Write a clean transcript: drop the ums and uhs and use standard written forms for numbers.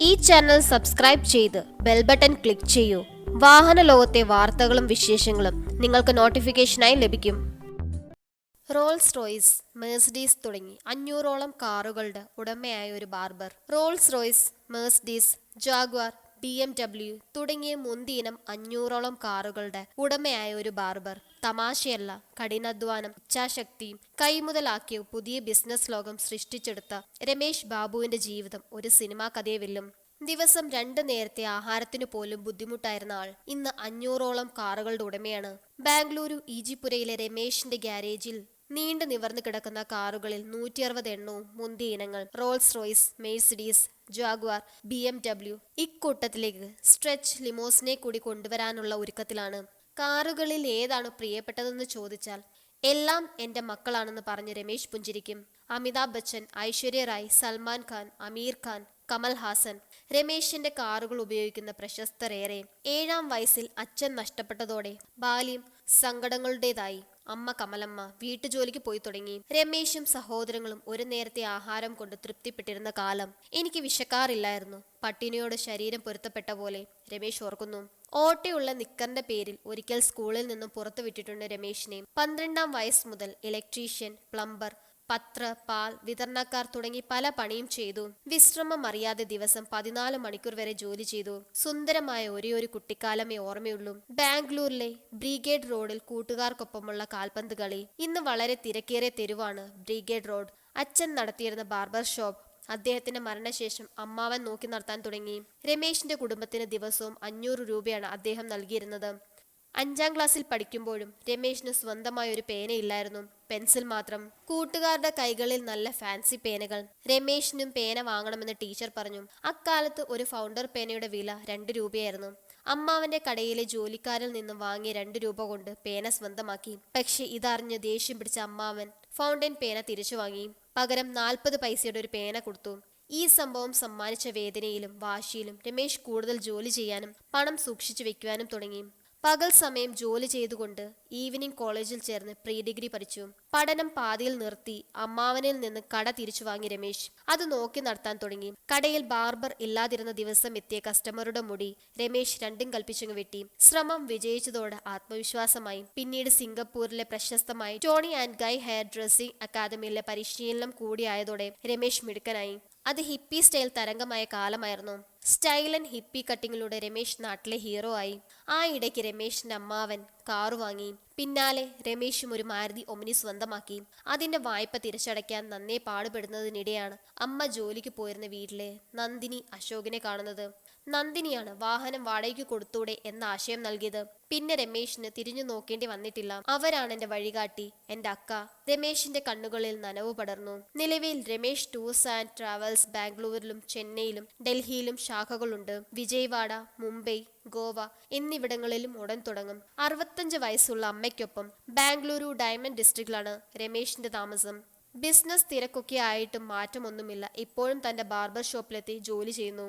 ഈ channel subscribe ചെയ്ത് bell button click ചെയ്യൂ. വാഹന ലോകത്തെ വാർത്തകളും വിശേഷങ്ങളും നിങ്ങൾക്ക് നോട്ടിഫിക്കേഷനായി ലഭിക്കും. റോൾസ് റോയ്സ്, മെഴ്സിഡീസ് തുടങ്ങി 500ഓളം കാറുകളുടെ ഉടമയായ ഒരു barber. Rolls Royce, Mercedes, Jaguar, BMW തുടങ്ങിയ മുന്തിയിനം 500ഓളം കാറുകളുടെ ഉടമയായ ഒരു ബാർബർ. തമാശയല്ല, കഠിനാധ്വാനം, ഇച്ഛാശക്തിയും കൈമുതലാക്കിയ പുതിയ ബിസിനസ് ലോകം സൃഷ്ടിച്ചെടുത്ത രമേശ് ബാബുവിന്റെ ജീവിതം ഒരു സിനിമാ കഥയെ വെല്ലും. ദിവസം 2 നേരത്തെ ആഹാരത്തിനു പോലും ബുദ്ധിമുട്ടായിരുന്ന ആൾ ഇന്ന് 500ഓളം കാറുകളുടെ ഉടമയാണ്. ബാംഗ്ലൂരു ഈജിപുരയിലെ രമേശിന്റെ ഗ്യാരേജിൽ നീണ്ടു നിവർന്നു കിടക്കുന്ന കാറുകളിൽ 160 എണ്ണവും മുന്തിയ ഇനങ്ങൾ. Rolls Royce, Mercedes, Jaguar, BMW. ഇക്കൂട്ടത്തിലേക്ക് സ്ട്രെച്ച് ലിമോസിനെ കൂടി കൊണ്ടുവരാനുള്ള ഒരുക്കത്തിലാണ്. കാറുകളിൽ ഏതാണ് പ്രിയപ്പെട്ടതെന്ന് ചോദിച്ചാൽ എല്ലാം എന്റെ മക്കളാണെന്ന് പറഞ്ഞ് രമേശ് പുഞ്ചിരിക്കും. അമിതാഭ് ബച്ചൻ, ഐശ്വര്യ റായ്, സൽമാൻ ഖാൻ, അമീർ ഖാൻ, കമൽ ഹാസൻ രമേശിന്റെ കാറുകൾ ഉപയോഗിക്കുന്ന പ്രശസ്തർ ഏറെ. 7ാം വയസ്സിൽ അച്ഛൻ നഷ്ടപ്പെട്ടതോടെ ബാല്യം സങ്കടങ്ങളുടേതായി. അമ്മ കമലമ്മ വീട്ടുജോലിക്ക് പോയി തുടങ്ങി. രമേശും സഹോദരങ്ങളും ഒരു നേരത്തെ ആഹാരം കൊണ്ട് തൃപ്തിപ്പെട്ടിരുന്ന കാലം. എനിക്ക് വിശക്കാറില്ലായിരുന്നു. പട്ടിണിയോട് ശരീരം പൊരുത്തപ്പെട്ട പോലെ രമേശ് ഓർക്കുന്നു. ഓട്ടയുള്ള നിക്കറിന്റെ പേരിൽ ഒരിക്കൽ സ്കൂളിൽ നിന്നും പുറത്തു വിട്ടിട്ടുണ്ട് രമേശിനെ. 12ാം വയസ്സ് മുതൽ ഇലക്ട്രീഷ്യൻ, പ്ലംബർ, പത്ര, പാൽ വിതരണക്കാർ തുടങ്ങി പല പണിയും ചെയ്തു. വിശ്രമം അറിയാതെ ദിവസം 14 മണിക്കൂർ വരെ ജോലി ചെയ്തു. സുന്ദരമായ ഒരേയൊരു കുട്ടിക്കാലമേ ഓർമ്മയുള്ളൂ. ബാംഗ്ലൂരിലെ ബ്രിഗേഡ് റോഡിൽ കൂട്ടുകാർക്കൊപ്പമുള്ള കാൽപന്ത് കളി. ഇന്ന് വളരെ തിരക്കേറിയ തെരുവാണ് ബ്രിഗേഡ് റോഡ്. അച്ഛൻ നടത്തിയിരുന്ന ബാർബർ ഷോപ്പ് അദ്ദേഹത്തിന്റെ മരണശേഷം അമ്മാവൻ നോക്കി നടത്താൻ തുടങ്ങി. രമേശിന്റെ കുടുംബത്തിന് ദിവസവും 500 രൂപയാണ് അദ്ദേഹം നൽകിയിരുന്നത്. 5ാം ക്ലാസ്സിൽ പഠിക്കുമ്പോഴും രമേശിന് സ്വന്തമായ ഒരു പേനയില്ലായിരുന്നു, പെൻസിൽ മാത്രം. കൂട്ടുകാരുടെ കൈകളിൽ നല്ല ഫാൻസി പേനകൾ. രമേശിനും പേന വാങ്ങണമെന്ന് ടീച്ചർ പറഞ്ഞു. അക്കാലത്ത് ഒരു ഫൗണ്ടർ പേനയുടെ വില 2 രൂപയായിരുന്നു. അമ്മാവന്റെ കടയിലെ ജോലിക്കാരിൽ നിന്നും വാങ്ങിയ 2 രൂപ കൊണ്ട് പേന സ്വന്തമാക്കി. പക്ഷെ ഇതറിഞ്ഞ് ദേഷ്യം പിടിച്ച അമ്മാവൻ ഫൗണ്ടൻ പേന തിരിച്ചു വാങ്ങി. പകരം 40 പൈസയുടെ ഒരു പേന കൊടുത്തു. ഈ സംഭവം സമ്മാനിച്ച വേദനയിലും വാശിയിലും രമേശ് കൂടുതൽ ജോലി ചെയ്യാനും പണം സൂക്ഷിച്ചു വെക്കുവാനും തുടങ്ങി. പകൽ സമയം ജോലി ചെയ്തുകൊണ്ട് ഈവനിംഗ് കോളേജിൽ ചേർന്ന് പ്രീ ഡിഗ്രി പഠിച്ചു. പഠനം പാതിയിൽ നിർത്തി അമ്മാവനിൽ നിന്ന് കട തിരിച്ചു വാങ്ങി രമേശ്. അത് നോക്കി നടത്താൻ തുടങ്ങി. കടയിൽ ബാർബർ ഇല്ലാതിരുന്ന ദിവസം എത്തിയ കസ്റ്റമറുടെ മുടി രമേശ് രണ്ടും കൽപ്പിച്ചങ്ങ് വെട്ടി. ശ്രമം വിജയിച്ചതോടെ ആത്മവിശ്വാസമായി. പിന്നീട് സിംഗപ്പൂരിലെ പ്രശസ്തമായ Toni and Guy hairdressing അക്കാദമിയിലെ പരിശീലനം കൂടിയായതോടെ രമേശ് മിടുക്കനായി. അത് ഹിപ്പി സ്റ്റൈൽ തരംഗമായ കാലമായിരുന്നു. സ്റ്റൈൽ ആൻഡ് ഹിപ്പി കട്ടിങ്ങിലൂടെ രമേശ് നാട്ടിലെ ഹീറോ ആയി. ആ ഇടയ്ക്ക് രമേശിന്റെ അമ്മാവൻ കാറു വാങ്ങി. പിന്നാലെ രമേശും ഒരു മാരുതി ഒമിനി സ്വന്തമാക്കി. അതിന്റെ വായ്പ തിരിച്ചടയ്ക്കാൻ നന്നേ പാടുപെടുന്നതിനിടെയാണ് അമ്മ ജോലിക്ക് പോയിരുന്ന വീട്ടിലെ നന്ദിനി അശോകിനെ കാണുന്നത്. നന്ദിനിയാണ് വാഹനം വാടകയ്ക്ക് കൊടുത്തൂടെ എന്ന ആശയം നൽകിയത്. പിന്നെ രമേശിന് തിരിഞ്ഞു നോക്കേണ്ടി വന്നിട്ടില്ല. അവരാണ് എന്റെ വഴികാട്ടി, എന്റെ അക്ക. രമേശിന്റെ കണ്ണുകളിൽ നനവ് പടർന്നു. നിലവിൽ രമേശ് ടൂർസ് ആൻഡ് ട്രാവൽസ് ബാംഗ്ലൂരിലും ചെന്നൈയിലും ഡൽഹിയിലും ശാഖകളുണ്ട്. വിജയവാഡ, മുംബൈ, ഗോവ എന്നിവിടങ്ങളിലും ഉടൻ തുടങ്ങും. 65 വയസ്സുള്ള അമ്മയ്ക്കൊപ്പം ബാംഗ്ലൂരു ഡയമണ്ട് ഡിസ്ട്രിക്റ്റിലാണ് രമേശിന്റെ താമസം. ബിസിനസ് തിരക്കൊക്കെ ആയിട്ടും മാറ്റമൊന്നുമില്ല. ഇപ്പോഴും തന്റെ ബാർബർ ഷോപ്പിലെത്തി ജോലി ചെയ്യുന്നു.